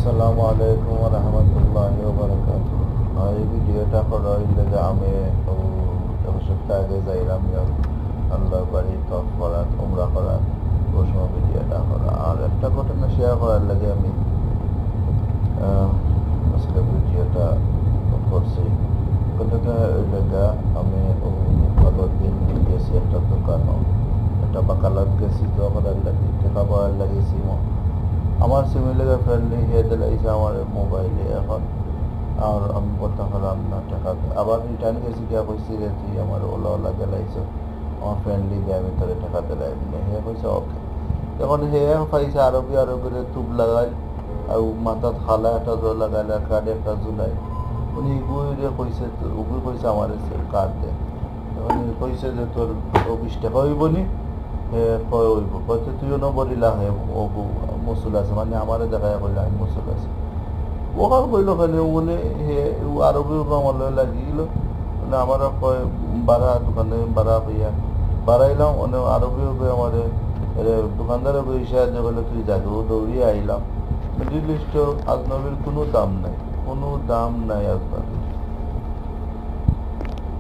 আসসালামু আলাইকুম ওয়া রাহমাতুল্লাহি ওয়া বারাকাতুহু। এই ভিডিওটা করা হইলে যে আমি এক সপ্তাহ আগে যাইলাম আল্লাহর বাড়ি তফ করাত উমরা করাত ওই সময় ভিডিওটা করা। আর একটা ঘটনা শেয়ার করার লাগে আমি আজকে ভিডিওটা করছি। ঘটনা হইলে আমি গত দিন গেছি একটা দোকানও, একটা বাকালত গেছি তো করার লাগে টাকা পাওয়ার লাগিয়েছি। আমার সিমিলার ফ্রেন্ডলি হেদে লাগছে আমার মোবাইলে এখন। আর আমি বলতে পারলাম না টাকা, আবার রিটার্ন গেছি গিয়া কইছি যে তুই আমার ওলা ওলা গেলাইছ, আমার ফ্রেন্ডলি গিয়ে আমি তোরে টাকা দিলাই দিলে হে কইছে ওকে। তখন হে পাইছে আরবিরে তুব লাগাই আর মাথাত খালা একটা জল লাগাইল আর কার্ডে একটা জুলাই। উনি ইগুইরে কইছে উগুই কইছে আমার কার্ড দে। তখন কইছে যে তোর 20 টাকা হইব নি? কয় হইব, কয়তো তুইও নবরিলা হে ও মসুল আছে, মানে আমারে দেখায় কইলে আমি মসুল আছে। ওখান কইল খালি মানে হে আরবি আমার লাগিল মানে আমার কয় বাড়া দোকানে বাড়া হইয়া বাড়াইলাম মানে আরবি আমারে দোকানদারে বইসা যে বলে তুই যাবি ও দৌড়িয়ে আইলাম। মিডিল ইস্ট আজনবীর কোনো দাম নাই, কোনো দাম নাই আজনবীর।